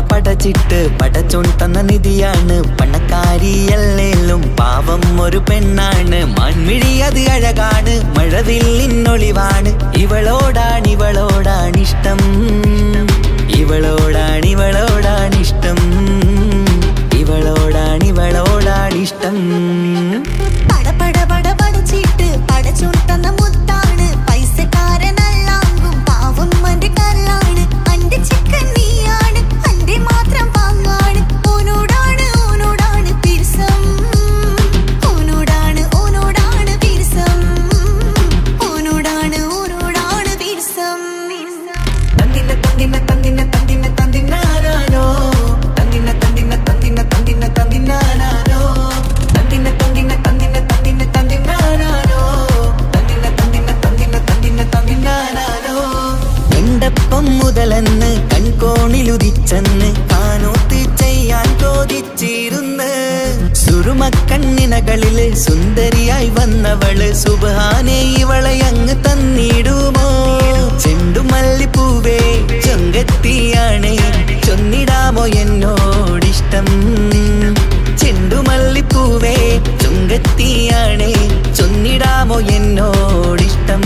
പടച്ചിട്ട് പടച്ചോൻ തന്ന നിധിയാണ് പണക്കാരിയല്ലേലും പാവം ഒരു പെണ്ണാണ്. മാൻമിഴി അത് അഴകാണ്, മഴവില്ലിന്നൊളിവാണ്. ഇവളോടാണിഷ്ടം, ഇവളോടാണിഷ്ടം, ഇവളോടാണിഷ്ടം. പടപട പടച്ചിട്ട് പടച്ചോൻ തന്ന മുത്താണ്, പൈസക്കാരനല്ലാങ്കും പാവം അന്റെ കല്ലാണ്. അന്റെ ചിക്കൻ നീയാണ്, അന്റെ മാത്രം പാങ്ങാണ്. ഓനോടാണ് പിരിസം, ഓനോടാണ് പിരിസം, ഓനോടാണ് പിരിസം. തന്തിന തന്തിന തന്തിന തന്തിന തന്തിനാനോ, തന്തിന തന്തിന തന്തിന തന്തിന തന്തിനാനോ, തന്തിന തന്തിന തന്തിന തന്തിന തന്തിനാനോ, തന്തിന തന്തിന തന്തിന തന്തിന തന്തിനാനോ. എണ്ടപ്പം മുതലെന്ന് കൺകോണിലുദിച്ചെന്ന് കാനോത്ത് ചെയ്യാൻ ചോദിച്ചിരുന്ന്. സുറുമക്കണ്ണിനകളില് സുന്ദരിയായി വന്നവള് സുബ്ഹാനേ ഇവളെ അങ്ങ് തന്നിടുമോ? ചെണ്ടുമല്ലിപ്പൂവേ ചൊങ്കത്തിയാണ്, ചൊന്നിടാമോ എന്നോടിഷ്ടം? ചെണ്ടുമല്ലിപ്പൂവേ ചൊങ്കത്തിയാണ്, ചൊന്നിടാമോ എന്നോടിഷ്ടം?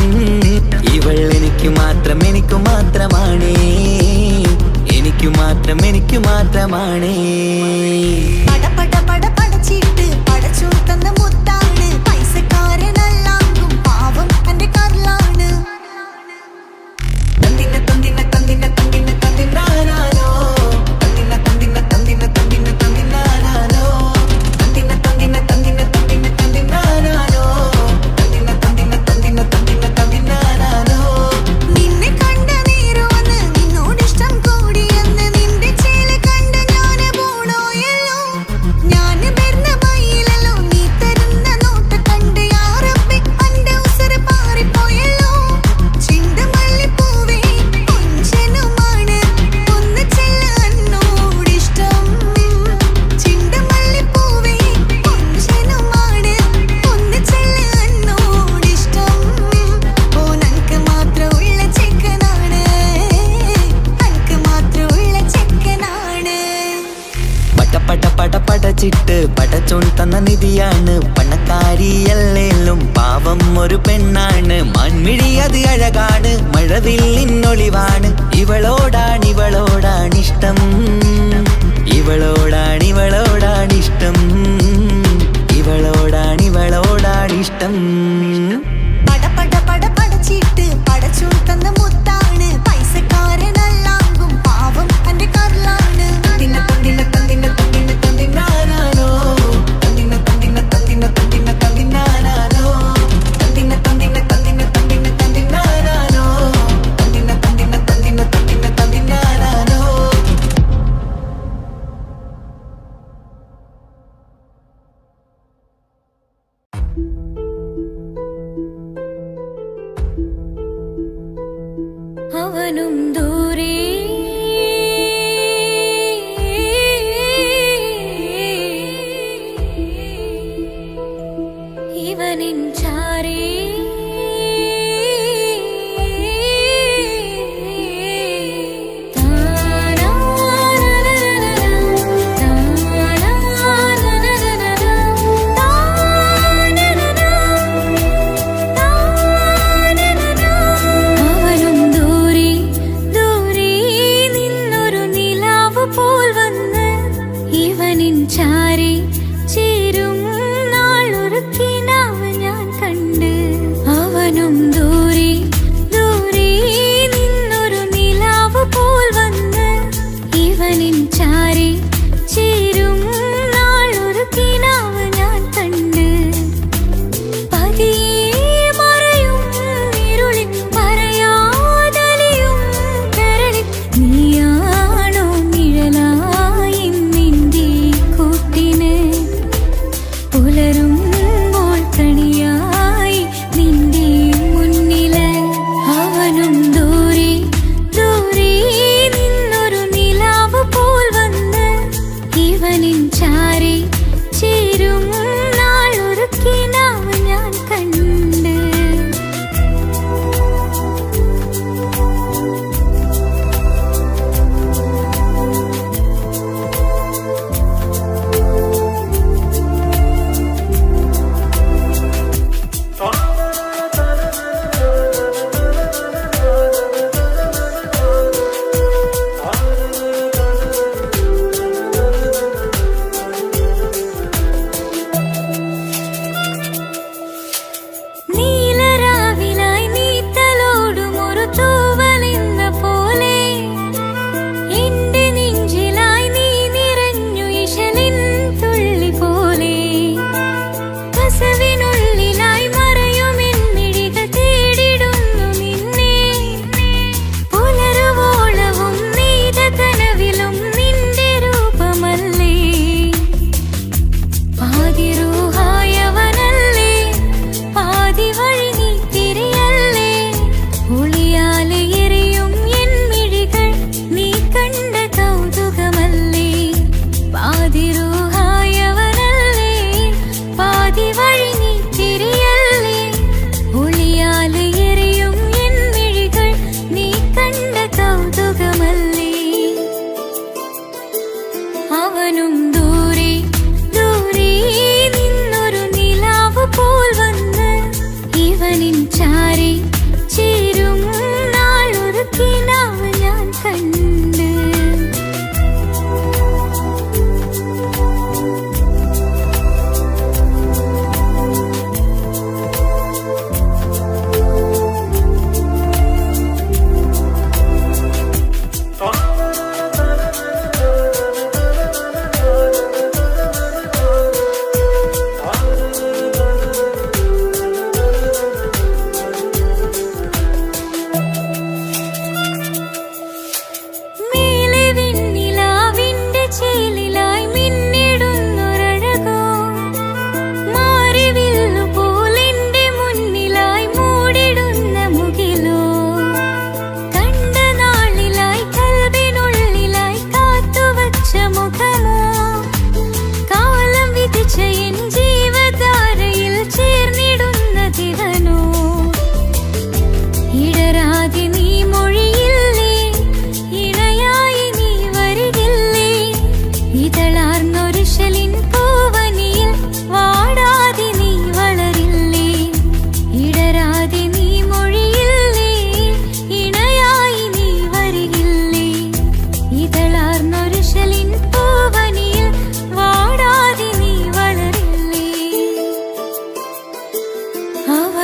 ഇവൾ എനിക്ക് മാത്രമാണേ, എനിക്ക് മാത്രമാണേ. പടച്ചിട്ട് പടച്ചോൻ തന്ന മുത്താണ്, പൈസക്കാരനല്ലാങ്കും പാവം അന്റെ കല്ലാണ്. തന്തിന തന്തിന തന്തിന തന്തിന തന്തിനാനോ, തന്തിന തന്തിന തന്തിന തന്തിന തന്തിനാനോ, തന്തിന തന്തിന തന്തിന തന്തിന തന്തിനാനോ, തന്തിന തന്തിന തന്തിന തന്തിന തന്തിനാനോ. നിന്നെ കണ്ട നേരവന്ന് നിന്നോടിഷ്ടം കൂടിയെന്ന്, നിന്റെ ചേല കണ്ട ഞാന് പോണോയല്ലോ. ഞാന് വരുന്ന വഴിയിലല്ലോ നീ തരുന്ന നോട്ട കണ്ട് യാ റബ്ബി അന്റെ ഉസറ് പാറിപ്പോയല്ലോ. ചെണ്ടുമല്ലിപ്പൂവേ കൊഞ്ചനുമാണ്, ഒന്ന് ചെല്ല എന്നോടിഷ്ടം. ചെണ്ടുമല്ലിപ്പൂവേ കൊഞ്ചനുമാണ്, ഒന്ന് ചെല്ല എന്നോടിഷ്ടം. ഓനക്ക് മാത്രമുള്ള ചെക്കനാണ്, അനക്ക് മാത്രമുള്ള ചെക്കനാണ്. പടച്ചിട്ട് പടച്ചോൻ തന്ന നിധിയാണ് പണക്കാരിയല്ലേലും പാവം ഒരു പെണ്ണാണ്. മാൻമിഴി അത് അഴകാണ്, മഴവില്ലിന്നൊളിവാണ്. ഇവളോടാണിഷ്ടം, ഇവളോടാണിഷ്ടം, ഇവളോടാണിഷ്ടം. പടച്ചിട്ട് പടച്ചോൻ തന്ന മുത്താണ്, പൈസക്കാരനല്ലാങ്കും പാവം അന്റെ കല്ലാണ്. തന്തിന തന്തിന തന്തിന തന്തിന തന്തിനാനോ, തന്തിന തന്തിന തന്തിന തന്തിന തന്തിനാനോ, തന്തിന തന്തിന തന്തിന തന്തിന തന്തിനാനോ, തന്തിന തന്തിന തന്തിന തന്തിന തന്തിനാനോ. അവനും ദൂരെ ഇവനിൻ ചാരേ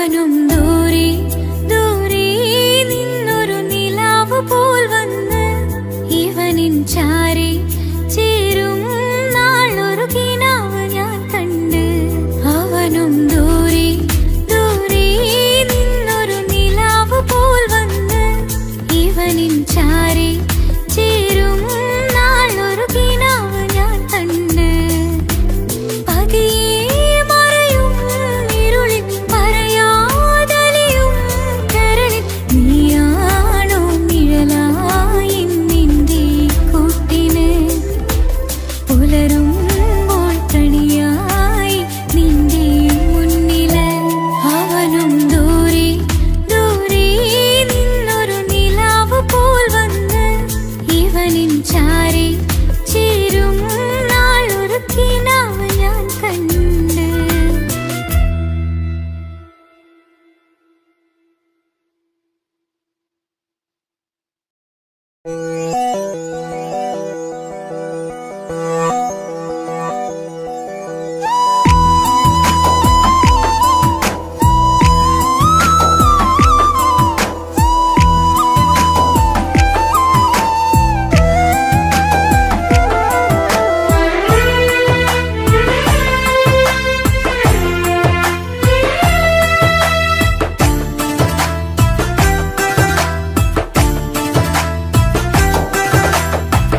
അവനും ദൂരെ ദൂരെ നിന്നൊരു നിലാവ് പോൽ വന്ന് ഇവനിൻ ചാരി ചേരും നാളൊരു കിനാവ് ഞാൻ കണ്ട്. അവനും ദൂരെ ദൂരെ നിന്നൊരു നിലാവ് പോൽ വന്ന് ഇവനിൻ ചാരി ചേരും നാളൊരു കിനാവ് ഞാൻ കണ്ട്. പതിയെ മറയും ഇരുളിൽ പറയാതലിയും കരളിൽ നീയാണോ നിഴലായി നിന്റെ കൂട്ടിന് പുലരുമ്പോൾ കണിയായി നിന്റെ മുന്നില്. അവനും ദൂരെ ദൂരെ നിന്നൊരു നിലാവ് പോൽ വന്ന് ഇവനിൻ ചാരി ചേരും നാളൊരു കിനാവ് ഞാൻ കണ്ട്.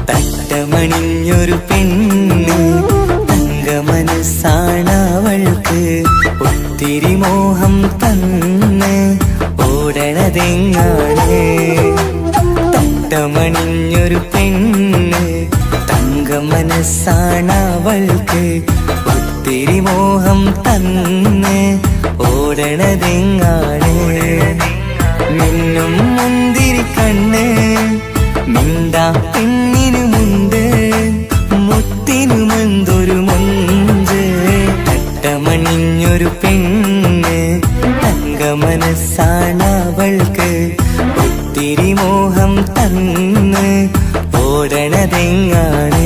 തട്ടമണിഞ്ഞൊരു പെണ്ണ് തങ്കമനസ്സാണവൾക്ക് ഒത്തിരി മോഹം തന്ന് ഓടണതെങ്ങാണ്. തട്ടമണിഞ്ഞൊരു പെണ്ണ് തങ്കമനസ്സാണവൾക്ക് ഒത്തിരി മോഹം തന്ന് ഓടണതെങ്ങാണ്. മിന്നും മുന്തിരി കണ്ണ് മിണ്ടാ പെണ്ണിനുമുണ്ട് മുത്തിനുമെന്തൊരു മൊഞ്ച്. തട്ടമണിഞ്ഞൊരു പെണ്ണ് തങ്കമനസ്സാണവൾക്ക് ഒത്തിരി മോഹം തന്ന് ഓടണതെങ്ങാണ്.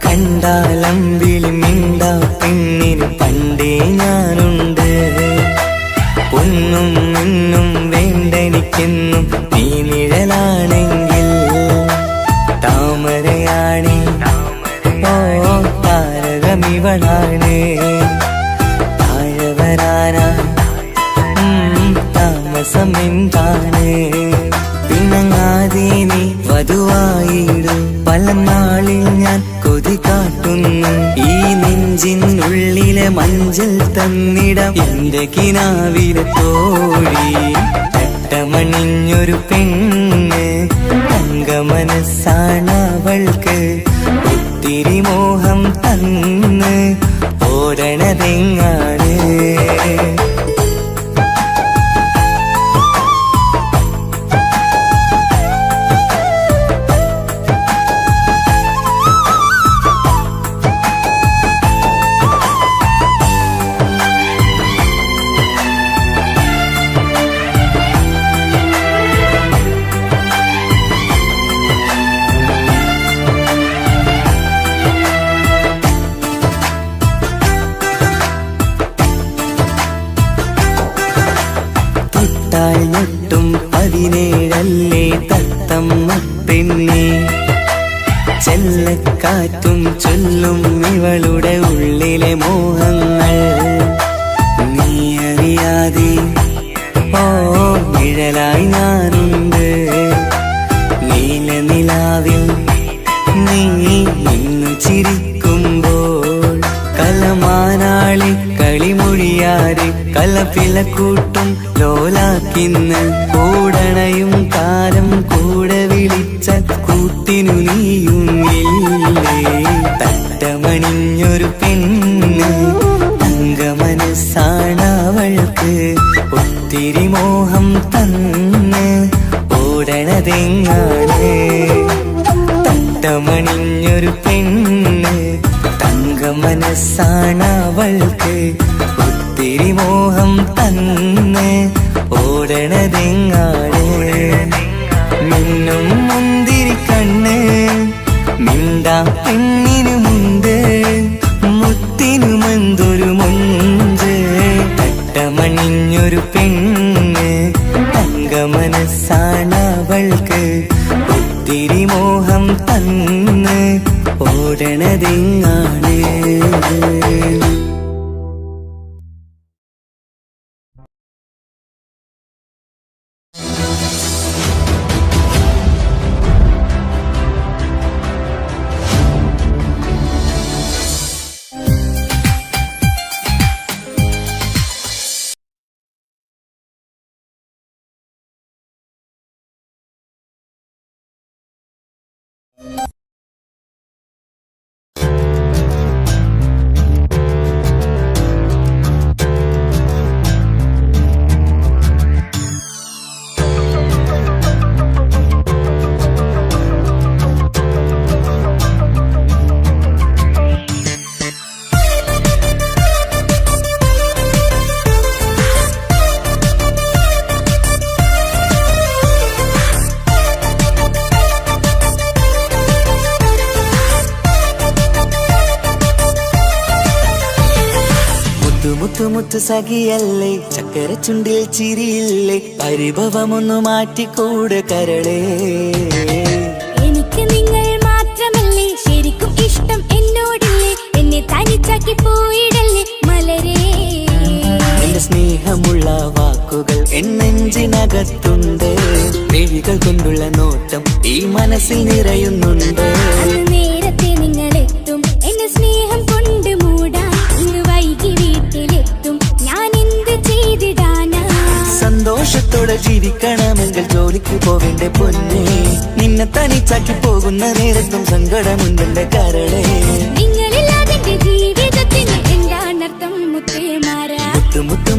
കണ്ടാലമ്പിളി മിണ്ടാ പെണ്ണിന് പണ്ടേ ഞാനുണ്ട്. പൊന്നും മിന്നും വേണ്ടെനിക്കെന്നും നീ നിഴലാണെങ്കിൽ താമരയാണി ഓ താരകമിവളാണ്. താഴെ വരാനാ താമസം എന്താണ്? പിണങ്ങാതെ നീ വധുവായിടും പല നാളിൽ ഞാൻ കൊതി കാട്ടുന്നു. ഈ നെഞ്ചിനുള്ളിലെ മഞ്ചൽ തന്നിടം എന്റെ കിനാവിലെ തോഴി. തട്ടമണിഞ്ഞൊരു പെണ്ണ് തങ്കമനസ്സാണവൾക്ക് ഒത്തിരി മോഹം തന്ന് ഓടണതെങ്ങാണ്. ഞൊട്ടും 17 തത്തമ്മ പെണ്ണെ. ചെല്ലക്കാറ്റും ചൊല്ലും ഇവളുടെ ഉള്ളിലെ മോഹങ്ങൾ നീ അറിയാതെ ഓ നിഴലായി ഞാനുണ്ട്. നീല നിലാവിൽ നീ ഇന്നു ചിരിക്കുമ്പോൾ കലമാനാളി കളിമൊഴിയാതെ കലപ്പിലക്കൂട്ടും ലോലാക്കിന്ന് കൂടണയും കാലം കൂടെ വിളിച്ച കൂട്ടിനു നീയുമില്ലേ. തട്ടമണിഞ്ഞൊരു പെണ്ണ് തങ്കമനസ്സാണവൾക്ക് ഒത്തിരി മോഹം തന്ന് ഓടണതെങ്ങാണ് തട്ടമണിഞ്ഞൊരു പെണ്ണ് തങ്ക മനസ്സാണവൾക്ക് ഒത്തിരി മോഹം തന്ന് ഓടണതെങ്ങാണ് മിന്നും മുന്തിരി കണ്ണ് മിണ്ടാ പെണ്ണിനുമുണ്ട് മുത്തിനുമെന്തൊരു മുഞ്ച് തട്ടമണിഞ്ഞൊരു പെണ്ണ് തങ്ക മനസ്സാണവൾക്ക് ഒത്തിരി മോഹം തന്ന് ഓടണതെങ്ങാണ് മുത്തു സഖിയല്ലേ ചക്കര ചുണ്ടിൽ ചിരിയില്ലേ പരിഭവമൊന്നു മാറ്റിക്കൂട് കരളേ എനിക്ക് നിങ്ങൾ മാത്രമല്ലേ ശരിക്കും ഇഷ്ടം എന്നോടില്ലേ എന്നെ തനിച്ചാക്കി പോയിടല്ലേ മലരേ എന്റെ സ്നേഹമുള്ള വാക്കുകൾ എന്നെഞ്ചിനകത്തുണ്ട് മിഴികൾ കൊണ്ടുള്ള നോട്ടം ഈ മനസ്സിൽ നിറയുന്നുണ്ട് നേരത്തെ നിങ്ങളെത്തും എന്നെ സ്നേഹം കൊണ്ട് മൂടാൻ ഇന്ന് വൈകി വീട്ടിലെത്തും ഞാൻ എന്ത് ചെയ്തിടാനാ സന്തോഷത്തോടെ ജീവിക്കണമെങ്കിൽ ജോലിക്ക് പോവേണ്ട പൊന്നേ നിന്നെ തനിച്ചാക്കി പോകുന്ന നേരത്തും സങ്കടമുണ്ടെന്റെ കരളേ നിങ്ങളില്ലാതെ ജീവിതത്തിന് എന്താണർത്ഥം മുത്തേമാരാ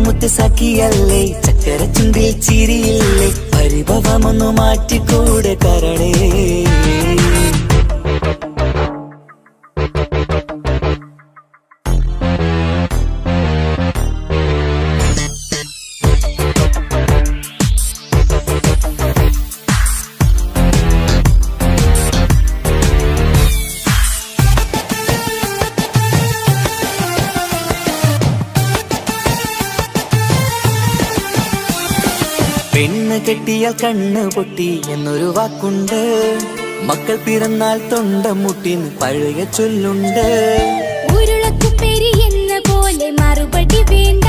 മുത്ത് സഖിയല്ലേ ചക്കര ചുണ്ടിൽ ചിരിയില്ലേ പരിഭവമൊന്നു മാറ്റിക്കൂടെ കരളേ പെണ്ണ് കെട്ടിയാൽ കണ്ണ് പൊട്ടി എന്നൊരു വാക്കുണ്ട് മക്കൾ പിറന്നാൽ തൊണ്ട മുട്ടിന് പഴയ ചൊല്ലുണ്ട് ഉരുളക്കുപ്പേരി എന്ന പോലെ മറുപടി വേണ്ട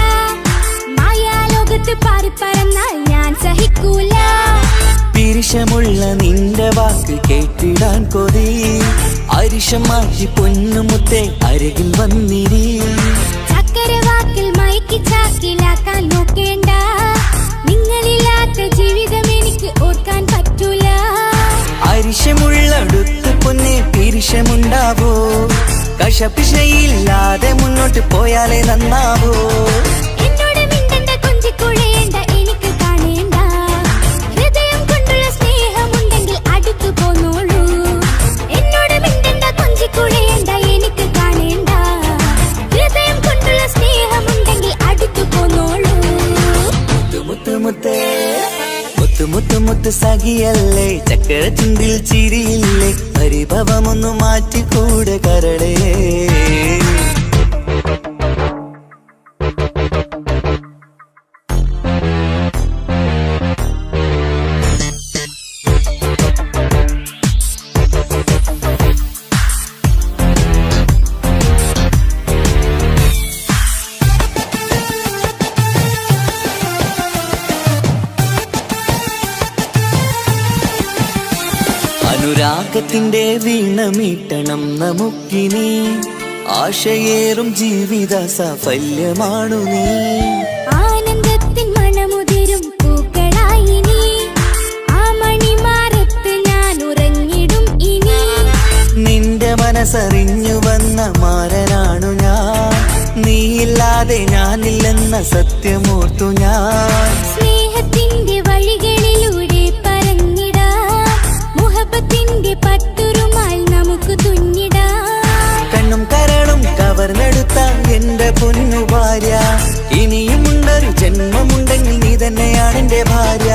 മായാലോകത്ത് പാറി പറന്നാൽ ഞാൻ സഹിക്കൂല പിരിശമുള്ള നിന്റെ വാക്ക് കേട്ടിടാൻ കൊതി അരിശം മാറ്റി പൊന്നുമുത്തെ അരികിൽ വന്നിരി ചക്കര വാക്കിൽ മയക്കി ചാക്കിലാക്കാൻ നോക്കേണ്ട നിങ്ങളില്ലാത്ത ജീവിതം എനിക്ക് ഓർക്കാൻ പറ്റൂല അരിശമുള്ളടുത്ത് പൊന്നെ പിരിശമുണ്ടാവോ കശപിശയില്ലാതെ മുന്നോട്ട് പോയാലേ നന്നാവോ എന്നോട് മിണ്ടണ്ട കൊഞ്ചിക്കുഴയേണ്ട എനിക്ക് കാണേണ്ട ഹൃദയം കൊണ്ടുള്ള സ്നേഹമുണ്ടെങ്കിൽ അടുത്തു പോന്നോളൂ എന്നോട് മിണ്ടണ്ട കൊഞ്ചിക്കുഴയേണ്ട എനിക്ക് കാണേണ്ട ഹൃദയം കൊണ്ടുള്ള സ്നേഹമുണ്ടെങ്കിൽ അടുത്തു പോന്നോളൂ മുത്ത് സഖിയല്ലേ ചക്കര ചുണ്ടിൽ ചിരിയില്ലേ പരിഭവമൊന്നു മാറ്റിക്കൂടെ കരളേ അനുരാഗത്തിന്റെ വീണമീട്ടണം നമുക്കിനി ആശയേറും ജീവിത സാഫല്യമാണു നീ ആനന്ദത്തിൻ മണമുതിരും പൂക്കളായി നീ ആ മണിമാറത്ത് ഞാൻ ഉറങ്ങിടും ഇനി നിന്റെ മനസ്സറിഞ്ഞു വന്ന മാരനാണു ഞാൻ നീയില്ലാതെ ഞാനില്ലെന്ന സത്യമോർത്തു ഞാൻ തന്നെയാണ് എന്റെ ഭാര്യ.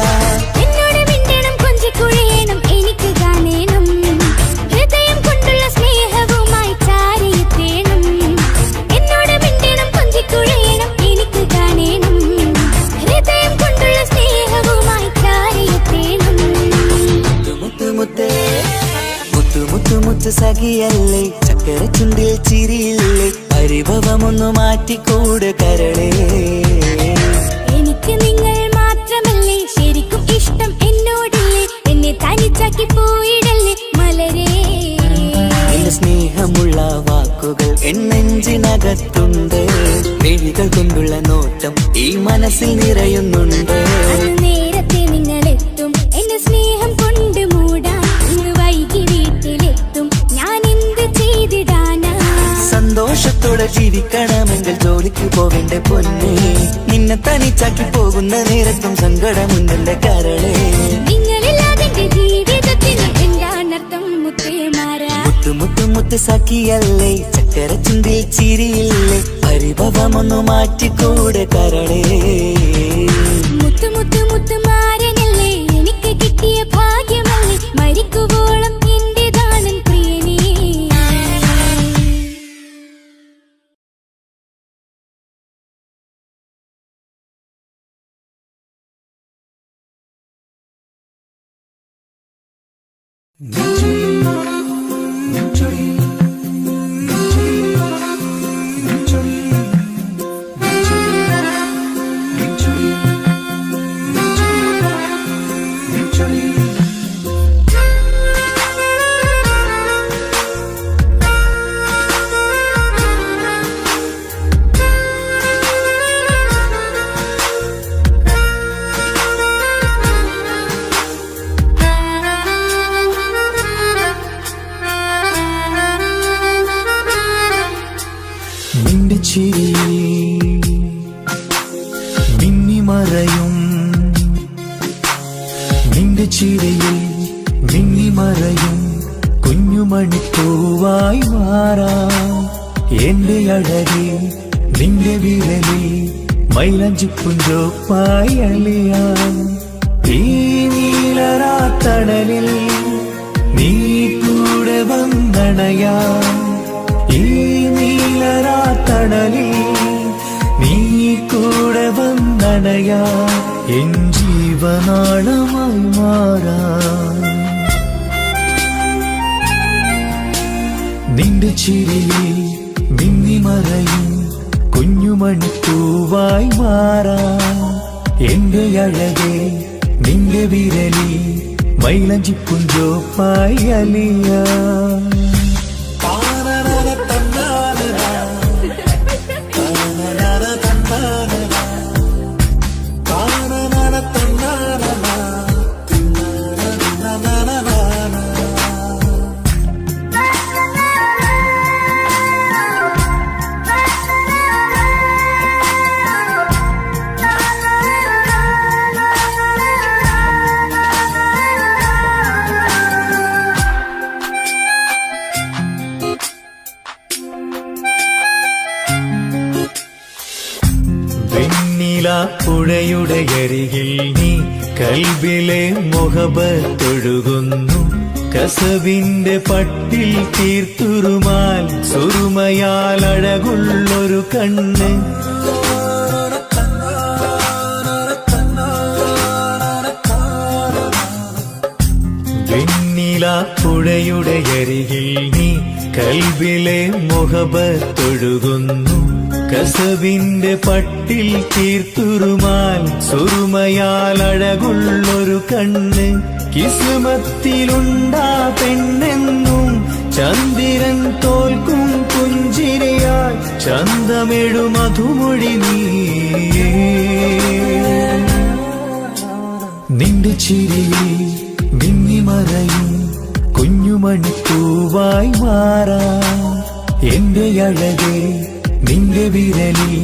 എന്നോട് മിണ്ടണം കൊഞ്ചിക്കുഴയണം എനിക്ക് കാണണം ഹൃദയം കൊണ്ടുള്ള സ്നേഹവുമായി ചാരിയെത്തേണം. എന്നോട് മിണ്ടണം കൊഞ്ചിക്കുഴയണം എനിക്ക് കാണണം ഹൃദയം കൊണ്ടുള്ള സ്നേഹവുമായി ചാരിയെത്തേണം. മുത്ത് മുത്തേ മുത്തു മുത്തു മുത്ത് സഖിയല്ലേ, ചക്കര ചുണ്ടിൽ ചിരിയില്ലേ, പരിഭവമൊന്നു മാറ്റിക്കൂട് കരളേ. എനിക്ക് നിങ്ങൾ മാത്രമല്ലേ ശരിക്കും ഇഷ്ടം എന്നോടില്ലേ, എന്നെ തനിച്ചാക്കി പോയിടല്ലേ മലരേ. എന്റെ സ്നേഹമുള്ള വാക്കുകൾ എന്നെഞ്ചിനകത്തുണ്ട്, മിഴികൾ കൊണ്ടുള്ള നോട്ടം ഈ മനസ്സിൽ നിറയുന്നുണ്ട്. അന്ന് നേരത്തെ നിങ്ങളെത്തും എന്നെ സ്നേഹം കൊണ്ട് മൂടാൻ, ഇന്ന് വൈകി വീട്ടിലെത്തും ഞാൻ എന്ത് ചെയ്തിടാനാ. സന്തോഷത്തോടെ ജീവിക്കണമെങ്കിൽ ജോലിക്ക് പോവേണ്ട പൊന്നേ, നിന്നെ തനിച്ചാക്കി പോകുന്ന നേരത്തും സങ്കടമുണ്ടെന്റെ കരളേ. നിങ്ങളില്ലാതെ എന്റെ ജീവിതത്തിന് എന്താണർത്ഥം മുത്തേമാരാ. മുത്തു മുത്തു മുത്ത് സഖിയല്ലേ, ചക്കര ചുണ്ടിൽ ചിരിയില്ലേ, പരിഭവമൊന്നു മാറ്റിക്കൂടെ കരളേ. മുത്തു മുത്തു മുത്തുമാരനല്ലേ എനിക്ക് കിട്ടിയ ഭാഗ്യമല്ലേ, മരിക്കുവോളം എന്റേതാണൻ പ്രിയനേ. നിന്റെ ചിരി മിന്നിമറയും, നിന്റെ ചിരിയിൽ മിന്നിമറയും കുഞ്ഞുമണിപ്പൂവായി മാറാം. എന്റെ അഴകി നിന്റെ വിരലിൽ മൈലഞ്ചിപ്പുഞ്ചോപ്പായി അലിയാം. ഈ നീലരാത്തണലിൽ നീ കൂടെ വന്നണയാം. ഈ നീലരാത്തണലിൽ നീ കൂടെ വന്നണയാ, എൻ ജീവനാളമായി മാറാം. നിന്റെ ചിരിയിൽ മിന്നിമറയും കുഞ്ഞുമണിപ്പൂവായി മാറാം. എന്റെ അഴകെ നിന്റെ വിരലിൽ മൈലഞ്ചിപ്പുഞ്ചോപ്പായി അലിയാം. പുഴയുടെ അരികിൽ നീ കൽബിലെ മുഹബത്തൊഴുകുന്നു. കസവിന്റെ പട്ടിൽ തീർത്തുറുമാൽ സുറുമയാൽ അഴകുള്ളൊരു കണ്ണ്. പുഴയുടെ അരികിൽ നീ കൽബിലെ മുഹബത്തൊഴുകുന്നു. കസവിന്റെ പട്ടിൽ തീർത്തുറുമാൽ സുറുമയാൽ അഴകുള്ളൊരു കണ്ണ്. കിസ്മത്തിലുണ്ടാ പെണ്ണെന്നും ചന്ദ്രൻ തോൽക്കും പുഞ്ചിരിയാൽ ചന്തമെഴു മധുമൊഴി നീയേ. നിന്റെ ചിരിയിൽ മിന്നിമറയും കുഞ്ഞുമണിപ്പൂവായി മാറാം. എന്റെ അഴകെ നിന്റെ വിരലിൽ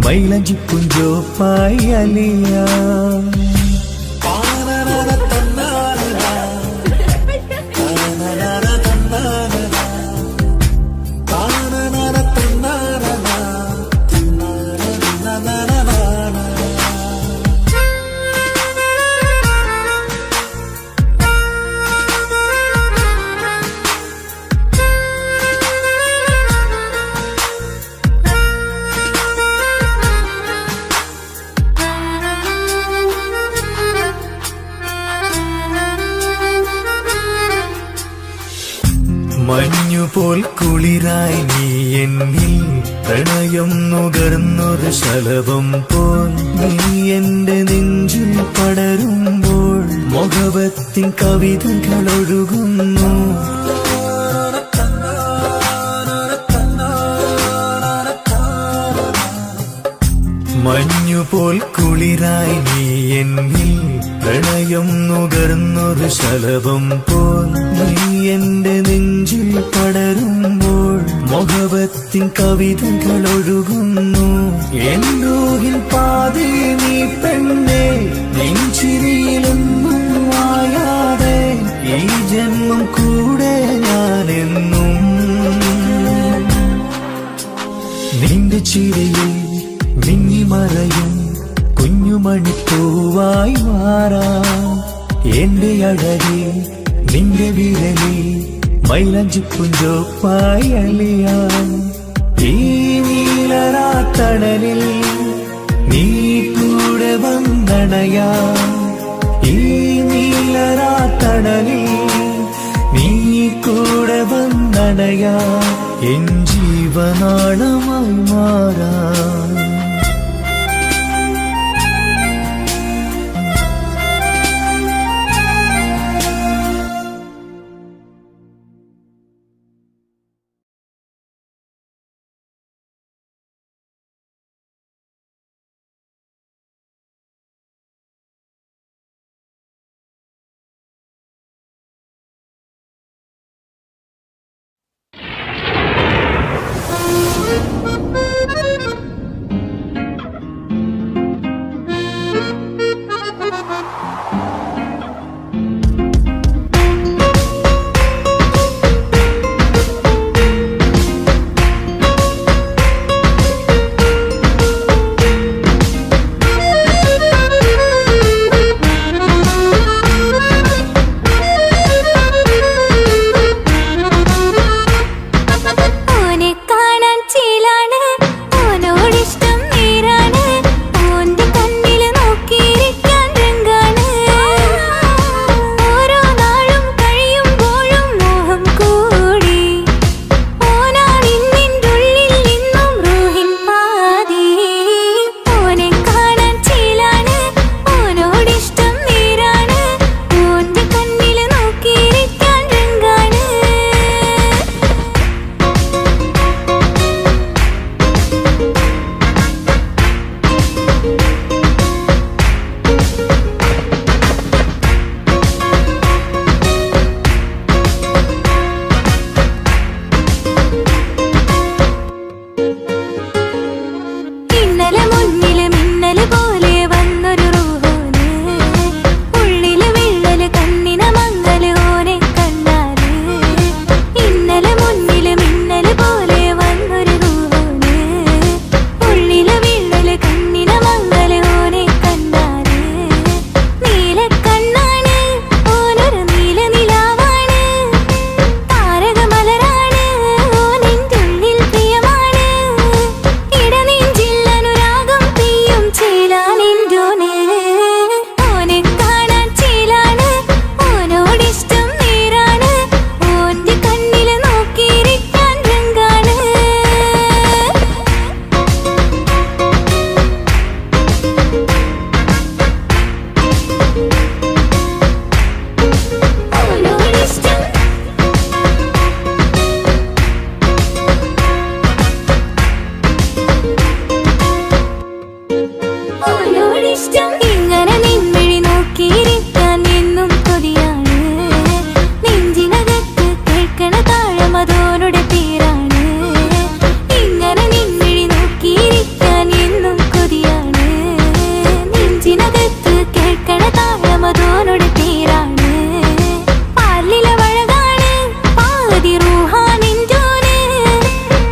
മൈലഞ്ചിപ്പുഞ്ചോപ്പായി അലിയാം. പോൽ കുളിരായി നീ എന്നിൽ പ്രണയം നുകർന്നൊരു ശലഭം പോൽ നീ എന്റെ നെഞ്ചിൽ പടരുമ്പോൾ മുഖവത്തിൻ കവിതകൾ ഒഴുകുന്നു. മഞ്ഞുപോൽ കുളിരായി നീ എന്നിൽ പ്രണയം നുകർന്നൊരു ശലഭം പോൽ നീ എന്റെ നെഞ്ചിൽ പടരുമ്പോൾ മുഖവത്തിൻ കവിതകൾ ഒഴുകുന്നു. എന്നൂഹിൻ പാതേ നീ പെണ്ണേ, നെഞ്ചിരിയിലൊന്നും മായാതെ ഈ ജന്മം കൂടെ ഞാനെന്നും നിന്റെ ചിരിയിൽ മിന്നിമറയും കുഞ്ഞുമണിപ്പൂവായി മാറാം. എന്റെ അഴകി നിന്റെ വിരലി മൈലഞ്ചിപ്പുഞ്ചോപ്പായി അലിയാം. ഈ നീലരാത്തണലിൽ നീ കൂടെ വന്നണയാം. ഈ നീലരാത്തണലിൽ നീ കൂടെ വന്നണയാം. എൻ ജീവനാളമായി മാറാം.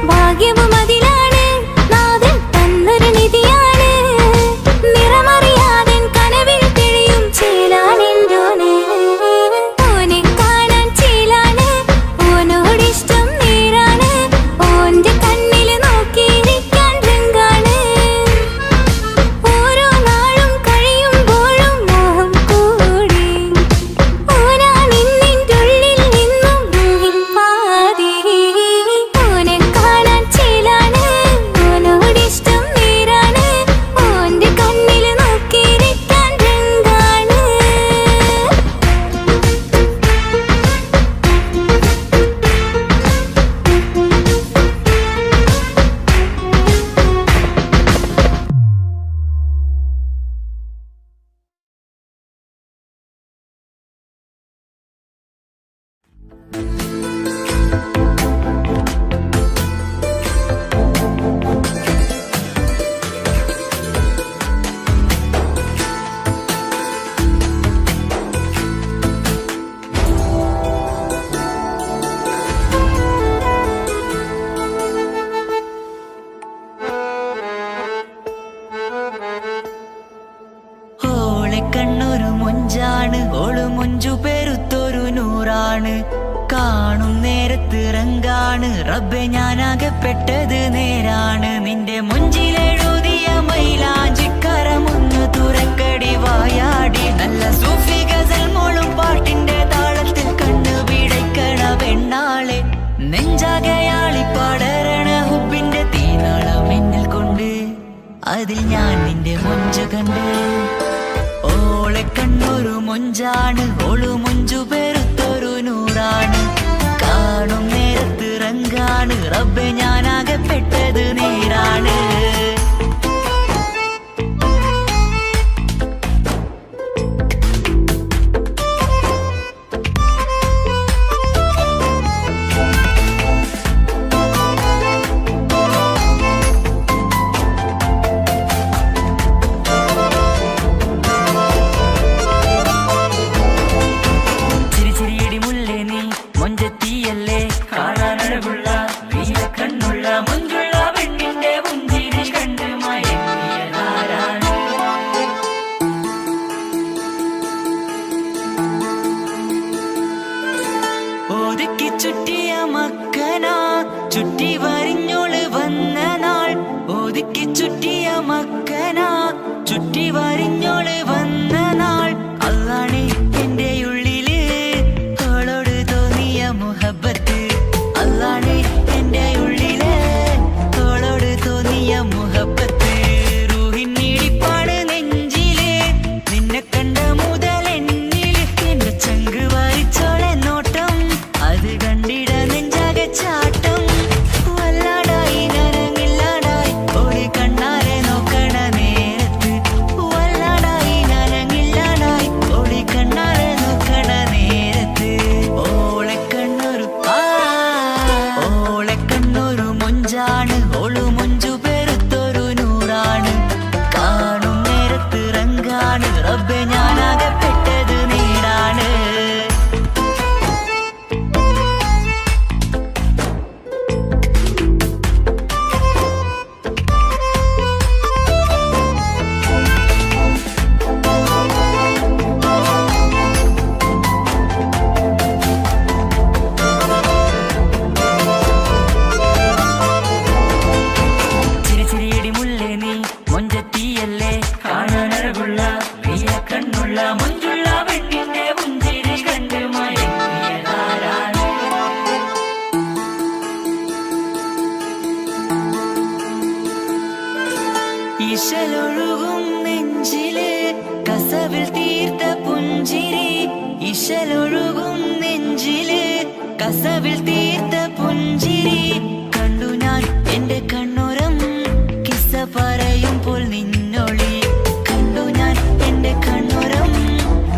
ഭാഗ്യവും അതിലാണ് നാഥൻ തന്നൊരു നിധിയാണ് നിറമറിയാതെ ഓളെ കണ്ണൊരു മൊഞ്ചാണ്, ഓള് മൊഞ്ചു പെരുത്തൊരു നൂറാണ്. കാണും നേരത്ത് റങ്കാണ്, റബ്ബെ ഞാനാകപ്പെട്ടത് നേരാണ്. നിന്റെ മൊഞ്ചിലെഴുതിയ മൈലാഞ്ചിക്കരമൊന്ന് തുറക്കടി വായാടി. നല്ല സൂഫി ഗസൽ മോളും പാട്ടിന്റെ താളത്തിൽ കണ്ണു പിടയ്ക്കണ പെണ്ണാളെ. നെഞ്ചാകയാളി പടരണ ഹുബിന്റെ തീനാളം എന്നിൽ കൊണ്ട്, അതിൽ ഞാൻ നിന്റെ മൊഞ്ചു കണ്ട്. ഓളെ കണ്ണൊരു മൊഞ്ചാണ്, ഓളു മൊഞ്ചു പെരുത്തൊരു നൂറാണ്. കാണും നേരത്ത് റങ്കാണ്, റബ്ബെ ഞാനാകപ്പെട്ടത് നേരാണ്. ഒതുക്കി ചുറ്റിയ മക്കന ചുറ്റി വരിഞ്ഞോള് വന്ന നാൾ. ഒതുക്കി ചുറ്റിയ മക്കന ചുറ്റി വരിഞ്ഞോള് വന്ന നാൾ. അതാണ് എന്റെ ഉള്ളില് അവളോട് തോന്നിയ മുഹബത്ത്. അതാണ് എന്റെ ഉള്ളില് അവളോട് തോന്നിയ മുഹബത്ത്. റൂഹിൻ നീടിപ്പാട് നെഞ്ചില് നിന്നെ കണ്ട മുതൽ എന്നില്. എന്റെ ചങ്ക് വായിച്ചോളെ നോട്ടം, അത് കണ്ടിട നെഞ്ചാകെ ചാട്ടം. വല്ലാടായി നനങ്ങില്ലാടായി ഓടി കണ്ണാലെ നോക്കണ നേരത്ത്. വല്ലാടായി നനങ്ങില്ലാടായി ഓടി കണ്ണാലെ നോക്കണ നേരത്ത്. ഓളെ കണ്ണൊരു ഓളെ കണ്ണൊരു മൊഞ്ചാണ്, ഓളു മൊഞ്ചു പെരുത്തൊരു നൂറാണ്. കാണും നേരത്ത് റങ്കാണ്, റബ്ബെ ഞാനാകപ്പെട്ടത് നേരാണ്. ചിരിച്ചിരിയടി മുല്ലേ നീ മൊഞ്ചത്തിയല്ലേ, കാണാനഴകുള്ള നീയ കണ്ണുള്ള മൊഞ്ചുള്ള പെണ്ണിന്റെ പുഞ്ചിരി കണ്ട് മയങ്ങിയതാരാണ്. ഇശലൊഴുകും നെഞ്ചില് കസവിൽ തീർത്ത പുഞ്ചിരി. ഇശലൊഴുകും നെഞ്ചില് കസവിൽ തീർത്ത പുഞ്ചിരി. കണ്ടു ഞാൻ എന്റെ കണ്ണുരം കിസ്സ പറയുമ്പോൾ നിന്നൊളി. കണ്ടു ഞാൻ എന്റെ കണ്ണുരം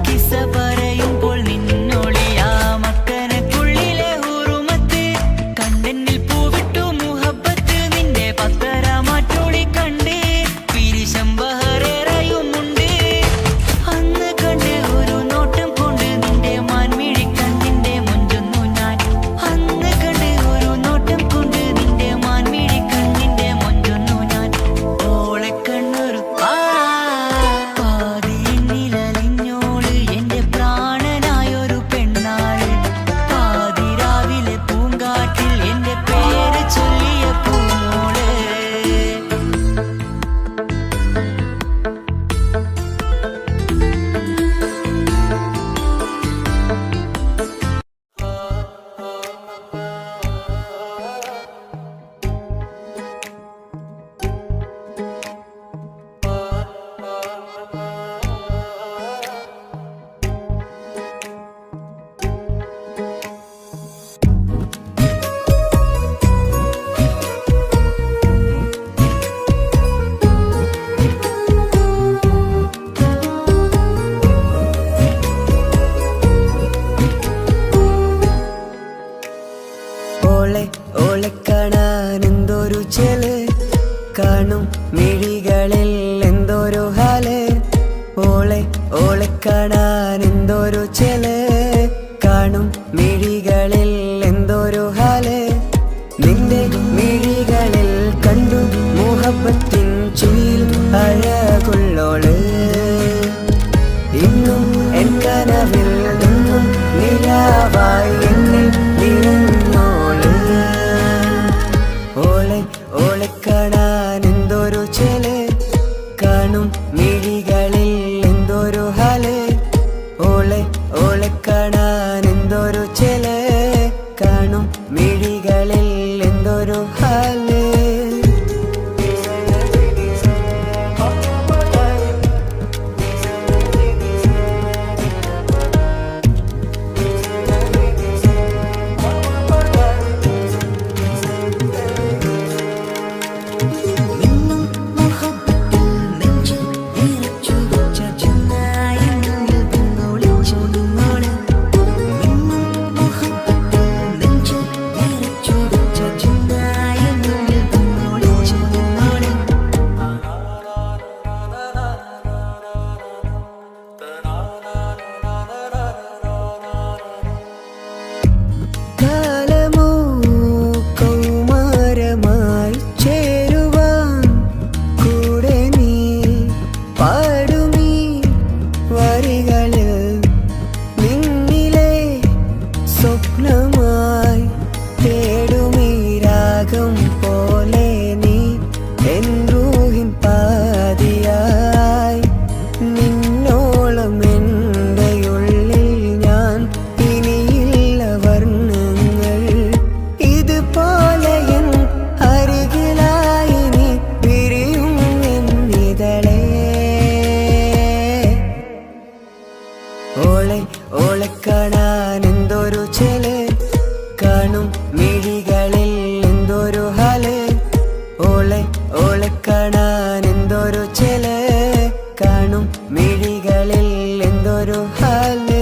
കിസ്സ പറയുമ്പോൾ നിന്നൊളി. ആ മക്കനക്കുള്ളിലെ ഹുറുമത്ത് കണ്ടെന്നിൽ പൂവിട്ടു മുഹബത്ത്. നിന്റെ പത്തര മാറ്റൊളി കണ്ട് പിരിശം ബഹറേറയുമുണ്ട്. അന്ന് കണ്ട് ഒരു നോട്ടം കൊണ്ട് നിന്റെ മാൻമിഴി കണ്ണിന്റെ മൊഞ്ചൊന്നു ഞാൻ. അന്ന് കണ്ട് ഒരു നോട്ടം കൊണ്ട് നിന്റെ മാൻമിഴി കണ്ണിന്റെ മൊഞ്ചൊന്നു ഞാൻ. ഓളെ കണ്ണൊരു പാതിയിന്നിലലിഞ്ഞോള് എന്റെ പ്രാണനായൊരു പെണ്ണാള്. പാതിരാവിലെ പൂങ്കാറ്റിൽ എന്റെ പേര് ചൊല്ലിയ പൂമോള്. ഓളെ ഓളെ കാണാൻ എന്തൊരു ചെല്, കാണും മിഴികളിൽ എന്തൊരു ഹാല്. ഓളെ ഓളെ കാണാൻ എന്തൊരു ചെല്, കാണും മിഴികളിൽ എന്തൊരു ഹാല്. നിന്റെ മിഴികളിൽ കണ്ടു മുഹബത്തിൻ ചുയിൽ അഴ മിഴികളിൽ എന്തൊരു ഹാല് ഓളെ ഓളെ കാണാൻ എന്തൊരു ചെല് കാണും മിഴികളിൽ എന്തൊരു ഹാല് ഓളെ ഓളെ കാണാൻ എന്തൊരു ചെല് കാണും മിഴികളിൽ എന്തൊരു ഹാല് ഓളെ ഓളെ കാണാൻ എന്തൊരു ചെല് കാണും മിഴികളിൽ എന്തൊരു ഹാല്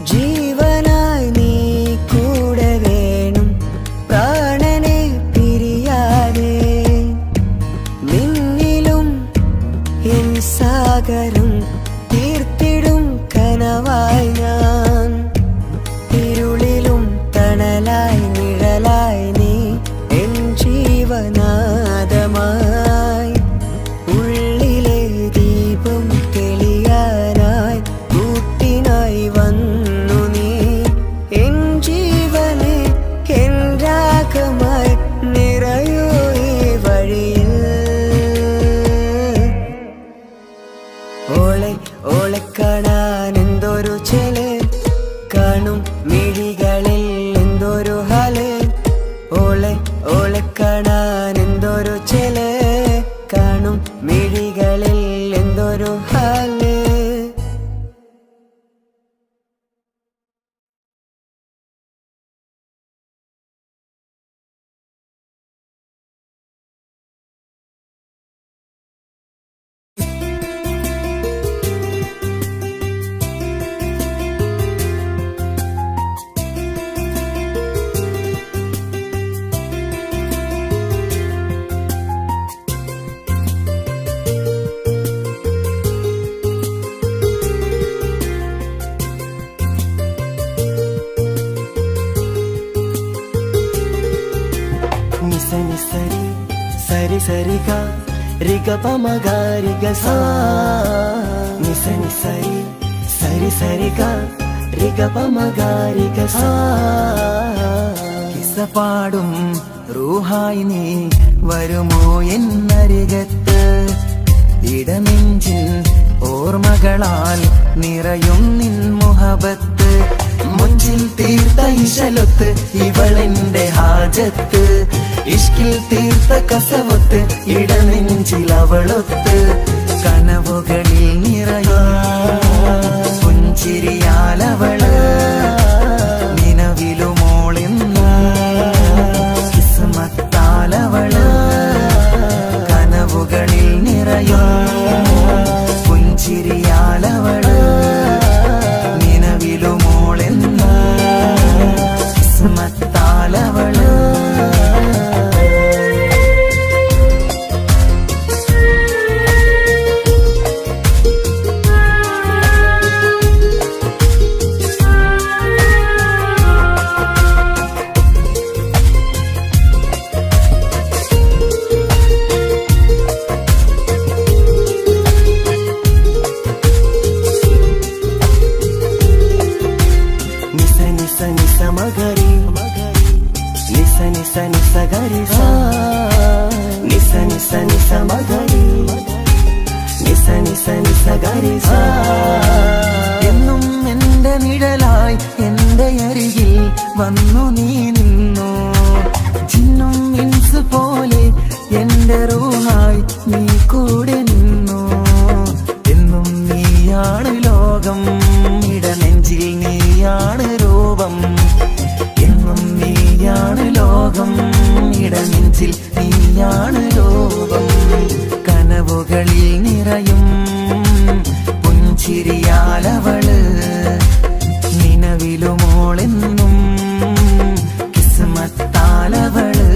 ജീവനായി നീ കൂടെ വേണം പ്രാണനെ പിരിയാതെ നിന്നിലും എൻ സാഗരം തീർത്തിടും കനവായി ഞാൻ ഇരുളിലും തണലായി നിഴലായി നീ എൻ ജീവനാദമായി ഉള്ളിലെ ദീപം തെളിയാനായി കൂട്ടിനായി വന്നു നീ എൻ ജീവനെ എൻ രാഗമായി നിറയൂ ഈ വഴിയിൽ ഓളെ ഓളെ കാണാൻ എന്തൊരു ചെല് കാണും മിഴികളിൽ എന്തൊരു ഹാല് ഓളെ ഓളെ കാണാൻ എന്തൊരു ചെല് കാണും മിഴികളിൽ എന്തൊരു ഹാല് నిసని సరి సరి సరిగా రిగ పమగ రిగ సా నిసని సరి సరి సరిగా రిగ పమగ రిగ సా കിസ്സപാടും റൂഹായി നീ വരുമോ എന്നരികത്ത് ഇടനെഞ്ചിൽ ഓർമ്മകളാൽ നിറയും നിൻ മുഹബത്ത് മുഞ്ചിൽ തീർത്ത ഇശലൊത്ത് ഇവളെന്റെ ഹാജത്ത് ഇഷ്കിൽ തീർത്ത കസവത്ത് ഇടനെഞ്ചിൽ അവളൊത്ത് കനവുകളിൽ നിറയും പുഞ്ചിരിയാലവള് നിലവിലുമോളിന്ന കിസ്മത്താലവള് കനവുകളിൽ നിറയും പുഞ്ചിരിയാലവള് നിലവിലുമോ മഗരി നിസ നിസ നിസ ഗരി സ നിസ നിസ നിസ മഗരി നിസ നിസ നിസ ഗരി സ. എന്നും എന്റെ നിഴലായി എന്റെ അരികിൽ വന്നു നീ നിന്നു. ജിന്നും ഇൻസ് പോലെ എന്റെ റൂഹായി നീ കൂടെ നിന്നു. എന്നും നീയാണ് ലോകം, ഇടനെഞ്ചിൽ നീയാണ് രൂപം. എന്നും നീയാണ് ലോകം, ഇടനെഞ്ചിൽ നീയാണ് രൂപം. കനവുകളിൽ നിറയും പുഞ്ചിരിയാലവള്, നിലവിലുമോളെന്നും കിസ്മത്താലവള്.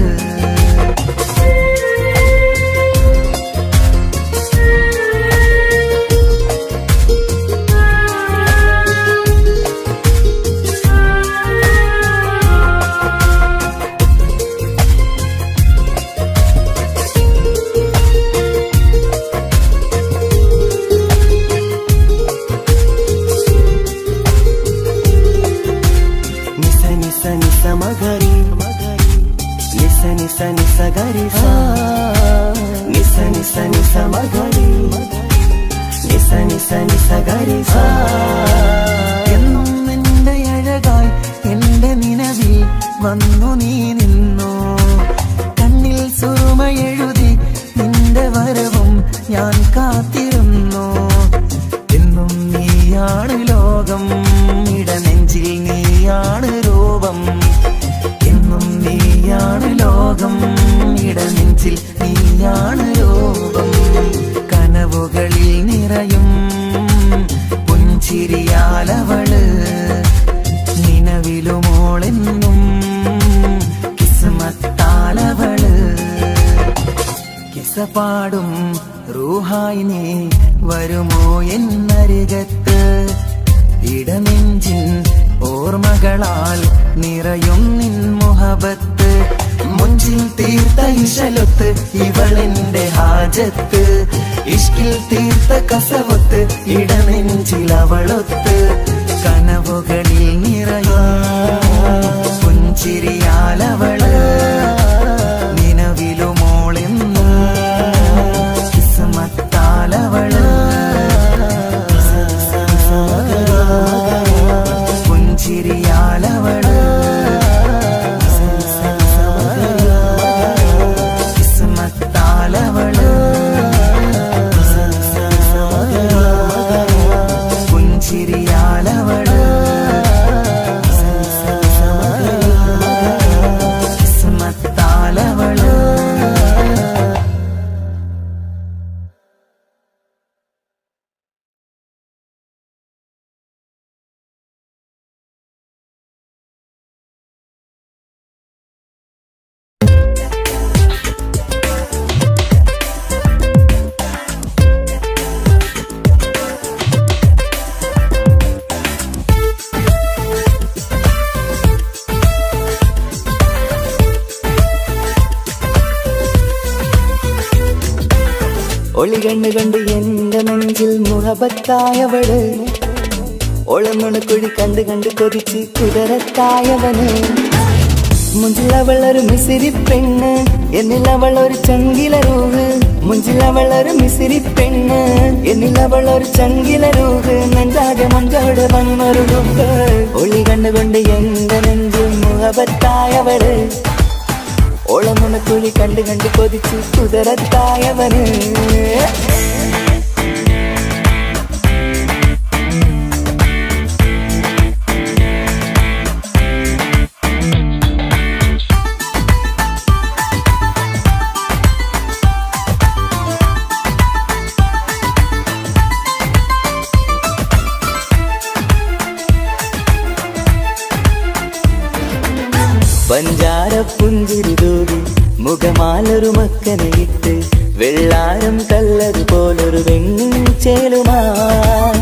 മഗരി നിസ നിസ നിസ ഗരി സ നിസ നിസ നിസ മഗരി നിസ നിസ നിസ ഗരി സ. എന്നും എന്റെ അഴകായി എന്റെ നിലവിൽ വന്നു നീ നിന്നു. കണ്ണിൽ സുറുമയെഴുതി നിന്റെ വരവും ഞാൻ കാത്തിരുന്നു. എന്നും നീയാണ് ലോകം, ഇടനെഞ്ചിൽ നീയാണ് രൂപം. എന്നും നീയാണ് ലോകം, ഇടനെഞ്ചിൽ നീയാണ് രൂപം. കനവുകളിൽ നിറയും പുഞ്ചിരിയാലവള്, നിലവിലുമോളെന്നും കിസ്മത്താലവള്. കിസപാടും റൂഹായി നീ വരുമോ എന്നരികത്ത്. ഇടനെഞ്ചിൻ ഓർമ്മകളാൽ നിറയും നിൻ മുഹബത്ത്. മുഞ്ചിൽ തീർത്ത ഇശലൊത്ത് ഇവളെന്റെ ഹാജത്ത്. ഇഷ്കിൽ തീർത്ത കസവത്ത് ഇടനെഞ്ചിൽ അവളൊത്ത്. കനവുകളിൽ നിറയും പുഞ്ചിരിയാലവള്, നിലവിലുമോളെന്നും കിസ്മത്താലവള്. പുഞ്ചിരിയാലവള്, കിസ്മത്താലവള്. പുഞ്ചിരിയാലവള്, കിസ്മത്താലവള്. ഒളി കണ്ണു കണ്ട് എന്റെ നെഞ്ചിൽ മുഹബത്തായവള്, ഒളമുണക്കുഴി കണ്ട് കണ്ട് കൊതിച്ച് കുതിരത്തായവന്. മുഞ്ചിലവളൊരു മിസിരി പെണ്ണ്, എന്നിലവളൊരു ചങ്കില രൂഹ്. മുഞ്ചിലവളൊരു മിസിരി പെണ്ണ്, എന്നിലവളൊരു ചങ്കില രൂഹ്. നെഞ്ചാകെ മഞ്ചോട് വന്നൊരു രൂപ്. ഒളി കണ്ണുകൊണ്ട് എന്റെ നെഞ്ചിൽ മുഹബത്തായവള്, ഓളമുണക്കുഴി കണ്ട് കണ്ട് കൊതിച്ച് കുതിരത്തായവന്. പഞ്ചാര പുഞ്ചിരി തൂകി മുഖമാലൊരു മക്കനയിട്ട്, വെള്ളാരം കല്ലതുപോലൊരു വെണ്ണിൻ ചേലുമായി.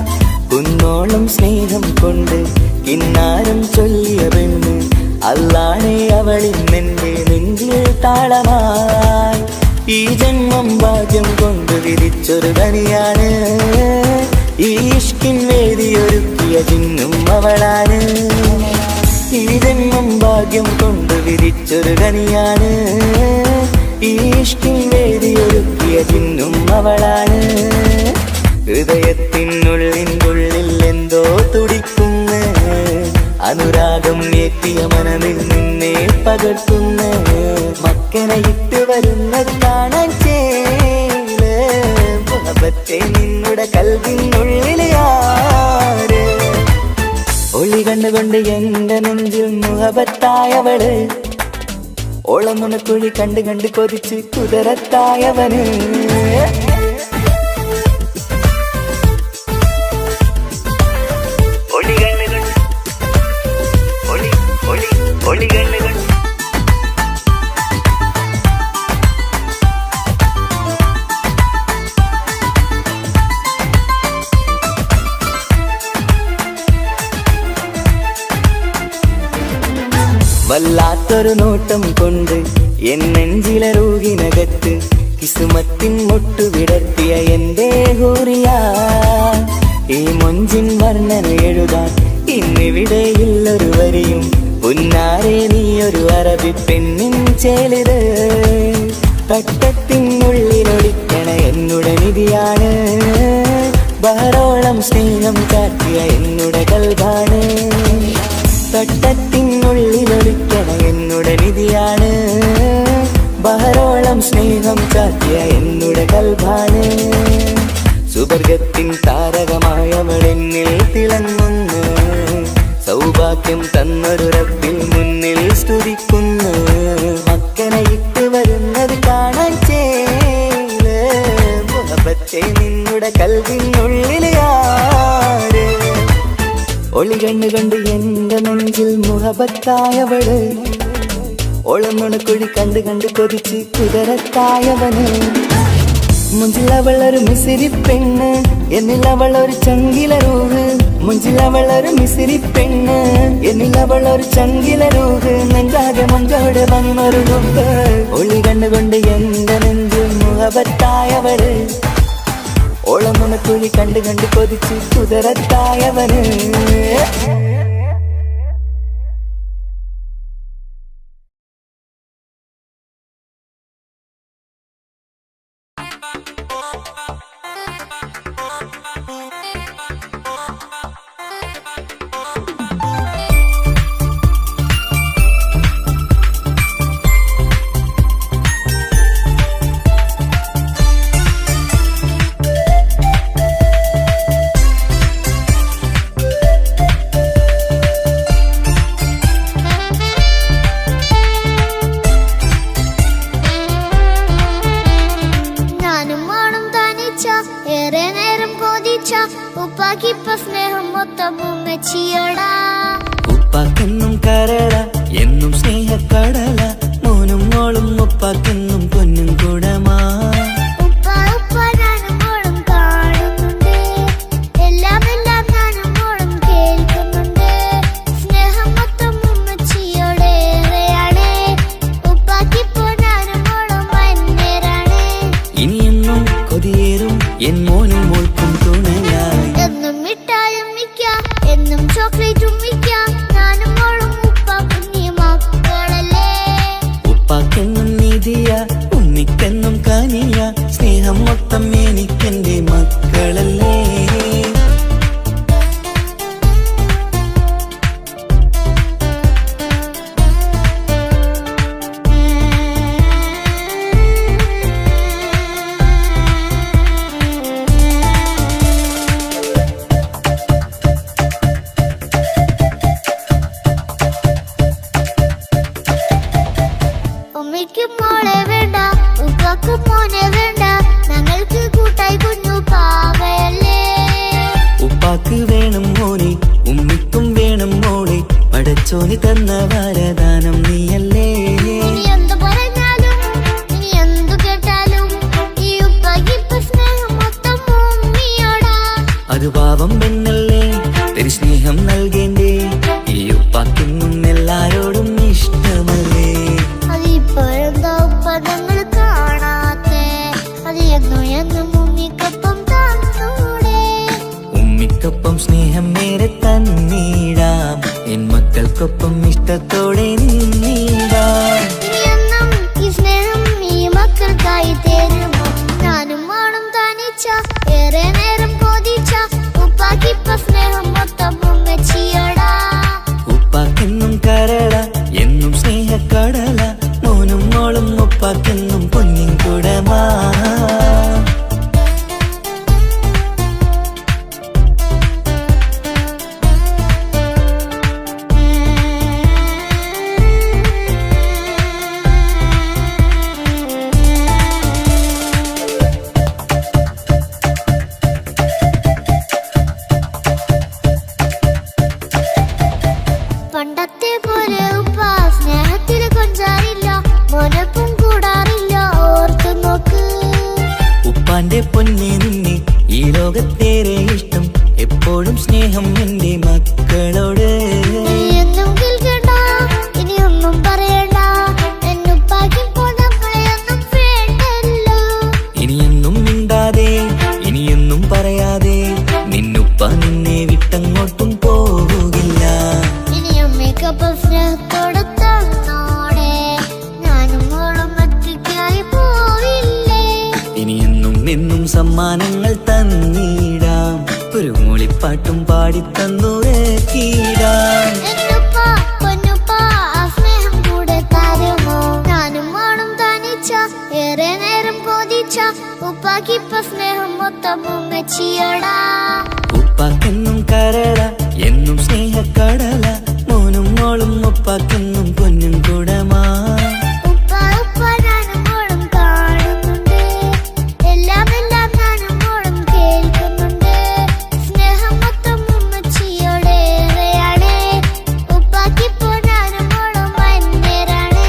കുന്നോളം സ്നേഹം കൊണ്ട് കിന്നാരം ചൊല്ലിയ പെണ്ണ്, അല്ലാണെ അവളിന്നെന്റെ നെഞ്ചിൽ താളമായി. ഈ ജന്മം ഭാഗ്യം കൊണ്ട് വിധിച്ചൊരു തനിയാണ്, ഈ ഇഷ്കിൻ വേദിയൊരുക്കിയ ജിന്നും അവളാണ്. ഈ ജന്മം ഭാഗ്യം കൊണ്ട് വിരിച്ചൊരു കനിയാണ്. ഈ ഇഷ്കിൻ വേദിയൊരുക്കിയ ചിന്നും അവളാണ്. ഹൃദയത്തിനുള്ളിനുള്ളിൽ എന്തോ തുടിക്കുന്ന അനുരാഗം എത്തിയ മനമിൽ നിന്നെ പകർത്തുന്ന മക്കനെ ഇട്ട് വരുന്നത് കാണാൻ ചേല് മുഹബത്തെ നിന്നുടെ കൽവിനുള്ളിൽ ആര്. ഒളി കണ്ടുകൊണ്ട് എന്റെ നെഞ്ചിൽ മുഹബത്തായവള്, ഓളം നുണക്കുഴി കണ്ട് കണ്ട് കൊതിച്ച് കുതിരത്തായവന്. വല്ലാത്തൊരു നോട്ടം കൊണ്ട് എൻ നെഞ്ചിലെ റൂഹിനകത്ത് കിസുമത്തിൻ മുട്ടു വിടർത്തിയ എന്റെ ഹൂറിയ. ഈ മൊഞ്ചിൻ വർണ്ണന എഴുതാൻ ഇന്നിവിടെയില്ലൊരു വരിയും. പുന്നാരെ നീയൊരു അറബി പെണ്ണിൻ ചേലിത്. തട്ടത്തിനുള്ളിലൊളിക്കണ എന്നുടെ നിധിയാണ്. ബഹറോളം സ്നേഹം കാട്ടിയ എന്നുടെ കൽബാണ്. തട്ടത്തിനുള്ളിലൊളിക്കണ എന്നുടെ നിധിയാണ്. ബഹറോളം സ്നേഹം കാട്ടിയ എന്നുടെ കൽബാണ്. സുവർഗത്തിൻ താരകമായവളെന്നിൽ തിളങ്ങുന്നു. സൗഭാഗ്യം തന്നൊരു റബ്ബിൽ മുന്നിൽ സ്തുതിക്കുന്നു. മക്കനെ ഇട്ട് വരുന്നത് കാണാൻ ചേല് മുഹബത്തെ നിന്നുടെ കൽവിനുള്ളിൽ ആര്. ഒളി കണ്ടുകൊണ്ട് എന്റെ നെഞ്ചിൽ മുഹബത്തായവള്, ഓളം നുണക്കുഴി കണ്ട് കണ്ട് കൊതിച്ച് കുതിരത്തായവന്. മുഞ്ചിലവളൊരു മിസിരി പെണ്ണ്, എന്നിലവളൊരു ചങ്കില റൂഹ്. മുഞ്ചിലവളൊരു മിസിരി പെണ്ണ്, എന്നിലവളൊരു ചങ്കില റൂഹ്. നെഞ്ചാകെ മഞ്ചോടെ വന്നൊരു റുക്ക്. ഒളി കണ്ടുകൊണ്ട് എന്റെ നെഞ്ചിൽ മുഹബത്തായവള്, ഓളം നുണക്കുഴി കണ്ട് കണ്ട് കൊതിച്ച് കുതിരത്തായവന്. ഉപ്പാക്കെന്നും കരള എന്നും സ്നേഹക്കടല. മോനും മോളും ഉപ്പാക്കെന്നും പൊന്നും കുടമാ. ഇനിയെന്നും കൊതിയേറും എൻ മോനും മോൾക്കും തുണയായി. എന്നും മിഠായും മിക്കാം, എന്നും ചോക്ലേറ്റും മിക്കാം. ഞാനും മോളും ഉപ്പാക്കും നീ മക്കളല്ലേ. ഉപ്പാക്കെന്നും നീതിയ, ഉണ്ണിക്കെന്നും കനിയ. സ്നേഹം മൊത്തം എനിക്കെന്റെ മക്കളല്ലേ. ഉമ്മയ്ക്കും മോളെ വേണ്ട, ഉപ്പാക്കും മോനെ വേണ്ട. ഞങ്ങൾക്ക് കൂട്ടായി കുഞ്ഞു പാവയല്ലേ. ഉപ്പാക്ക് വേണം മോനെ, ഉമ്മിക്കും വേണം മോളെ. പടച്ചോന് തന്ന വരദാനം നീയല്ലേ. ഇനി എന്തു പറഞ്ഞാലും ഇനി എന്തു കേട്ടാലും ഈ ഉപ്പാക്ക് ഇപ്പൊ സ്നേഹം മൊത്തം ഉമ്മിയോടാ. അത് പാവം പെണ്ണല്ലേ, തരി സ്നേഹം നൽകേണ്ടേ. ഈ ഉപ്പാക്കെന്നും എല്ലാരോടും ഇഷ്ടമല്ലേ. അതിപ്പോഴെന്താ ഉപ്പ ഞങ്ങൾ കാണാത്തെ. അത് എന്നും എന്നും ഉമ്മിക്കൊപ്പം തന്നൂടെ. ഉമ്മിക്കൊപ്പം സ്നേഹം നേരെ തന്നിടാം. എൻ മക്കൾക്കൊപ്പം ഇഷ്ടം ഇഷ്ടത്തോടെ നിന്നിടാം. എന്നും ഈ സ്നേഹം ഈ മക്കൾക്കായി തരുമോ? ഞാനും മോളും തനിച്ച ഏറെ നേരം കൊതിച്ച ഉപ്പാക്കിപ്പ സ്നേഹം മൊത്തം ഉമ്മച്ചിയടാ. ഉപ്പാക്കെന്നും കരള എന്നും സ്നേഹക്കടല, മോനും മോളും ഉപ്പാക്കെന്നും പൊന്നിൻ കുടമാ. പണ്ടത്തെ പോലെ ഉപ്പ സ്നേഹത്തിൽ കൊഞ്ചാറില്ല, മോനൊപ്പം കൂടാറില്ല, ഓർത്തു നോക്ക്. ഉപ്പാന്റെ പൊന്നെ നിന്നെ ഈ ലോകത്തേറെ ഇഷ്ടം, എപ്പോഴും സ്നേഹം എന്റെ മക്കളോട്. എന്നും കേൾക്കണ്ട ഇനിയൊന്നും പറയണ്ട, എന്നുപ്പാക്കിപ്പോൾ നമ്മളെയൊന്നും വേണ്ടല്ലോ. ഇനിയൊന്നും മിണ്ടാതെ ഇനിയൊന്നും പറയാതെ നിന്നുപ്പ നിന്നെ വിട്ടങ്ങോട്ടും പോവുകില്ല. ഇനിയമ്മയ്ക്കൊപ്പം സ്നേഹത്തോടെ തന്നോടെ ഞാനും മോളും ഒറ്റയ്ക്കായി പോയില്ലേ. ഇനിയെന്നും എന്നും സമ്മാനങ്ങൾ തന്നിടാം, ഒരു മൂളിപ്പാട്ടും പാടിത്തന്നുരക്കിടാം. എന്നുപ്പാ പൊന്നുപ്പാ ആ സ്നേഹം കൂടെ തരുമോ? ഞാനും മോളും തനിച്ച ഏറെ നേരം കൊതിച്ച ഉപ്പാക്കിപ്പ സ്നേഹം മൊത്തം ഉമ്മച്ചിയടാ. ഉപ്പാക്കെന്നും കരള എന്നും സ്നേഹക്കടല, മോനും മോളും ഉപ്പാക്കെന്നും പൊന്നും കുടമാ. ഉപ്പ ഉപ്പ ഞാനും മോളും കാണുന്നുണ്ട്, എല്ലാം എല്ലാം ഞാനും മോളും കേൾക്കുന്നുണ്ട്. സ്നേഹം മൊത്തം ഉമ്മച്ചിയോടേറെയാണ്, ഉപ്പാക്കിപ്പോ ഞാനും മോളും അന്യരാണ്.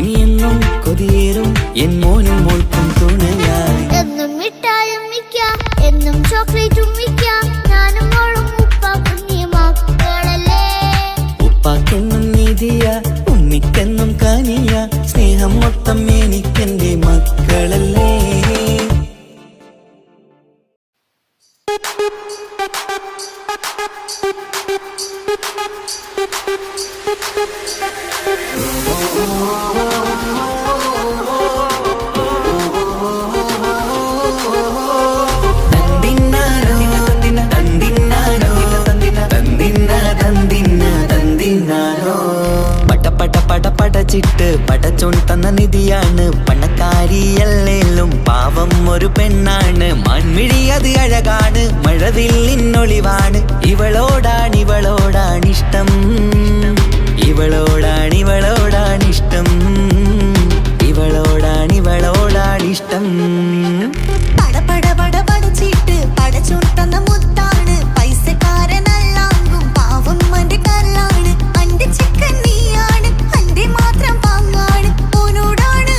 ഇനിയെന്നും കൊതിയേറും എൻ മോനും മോൾക്കും തുണയായി. എന്നും മിഠായും മിക്കാം, എന്നും ചോക്ലേറ്റും മിക്കാം, ഞാനും മോളും ഉപ്പ കുഞ്ഞി മക്കളല്ലേ. ഉപ്പാക്കെന്നും നിധിയ ഉമ്മിക്കെന്നും കനിയ, സ്നേഹം മൊത്തം എനിക്കെന്റെ മക്കളല്ലേ. തന്തിന്നാനോ തന്തിന്നാനോ തന്തിന്നാനോ പട്ട പടച്ചിട്ട് പടച്ചോൺ തന്ന നിധിയാണ്, പണക്കാരിയല്ലേലും പാവം ഒരു പെണ്ണാണ്. മാൻമിഴി അത് അഴകാണ്, മഴവില്ലിന്നൊളിവാണ്, ഇവളോടാണിഷ്ടം, ഇവളോടാണിഷ്ടം, ഇവളോടാണിഷ്ടം. പടപട പടപടച്ചിട്ട് പടച്ചോൻ തന്ന മുത്താണ്, പൈസക്കാരനല്ലാങ്കും പാവം അന്റെ കല്ലാണ്. അന്റെ ചിക്കൻ നീയാണ്, അന്റെ മാത്രം പാങ്ങാണ്, ഓനോടാണ്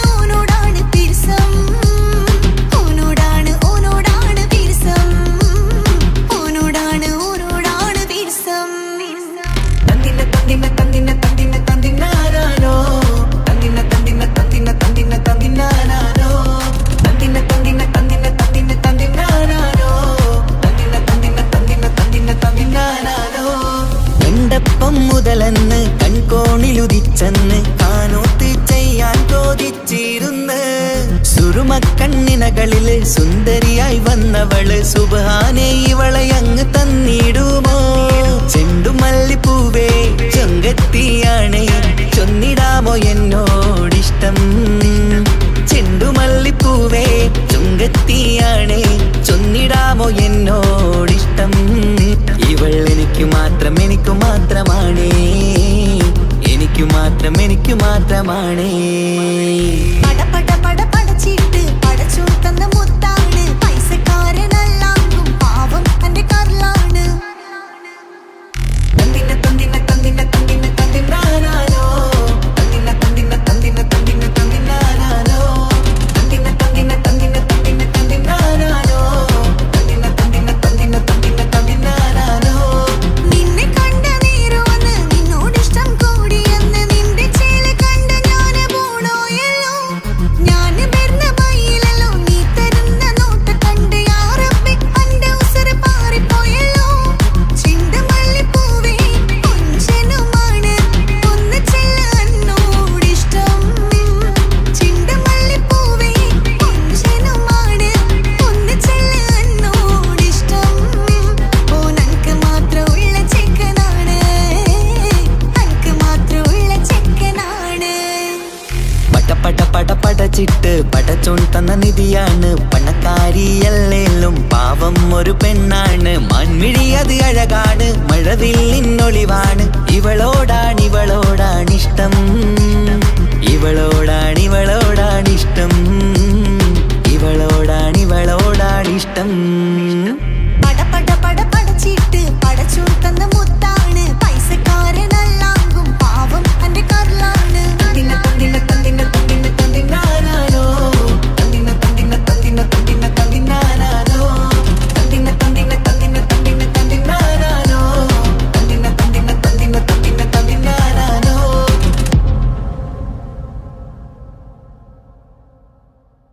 പിരിസം, ഓനോടാണ് പിരിസം, ഓനോടാണ് പിരിസം. തന്തിന്നാനോ തന്തിന്നാനോ എണ്ടപ്പം മുതലെന്ന് കൺകോണിലുദിച്ചെന്ന് കാനോത്ത് ചെയ്യാൻ ചോദിച്ചിരുന്ന്. സുറുമക്കണ്ണിനകളില് സുന്ദരിയായി വന്നവള് സുബ്ഹാനേ ഇവളെ അങ്ങ് തന്നിടുമോ? ചെണ്ടുമല്ലിപ്പൂവേ ചൊങ്കത്തിയാണേ ചൊന്നിടാമോ എന്നോടിഷ്ടം? ചെണ്ടുമല്ലിപ്പൂവേ ചുങ്കത്തിയാണേ ചൊന്നിടാമോ എന്നോടിഷ്ടം? ഇവൾ എനിക്ക് മാത്രമാണേ, എനിക്ക് മാത്രമാണേ. പടപട പടപടച്ചിട്ട് പടച്ചോൻ തന്ന മുത്താണ്, പൈസക്കാരനല്ലാങ്കും പാവം അന്റെ കല്ലാണ്. തന്തിന്നാനോ നിന്നെ കണ്ട നേരം വന്ന് നിന്നോടിഷ്ടം കൂടിയെന്ന് നിന്റെ ചേല കണ്ട ഞാന് പോണോ പടച്ചിട്ട് പടച്ചോൻ തന്ന നിധിയാണ്. പണക്കാരിയല്ലേലും പാവം ഒരു പെണ്ണാണ്. മാൻമിഴി അത് അഴകാണ്, മഴവില്ലിന്നൊളിവാണ്. ഇവളോ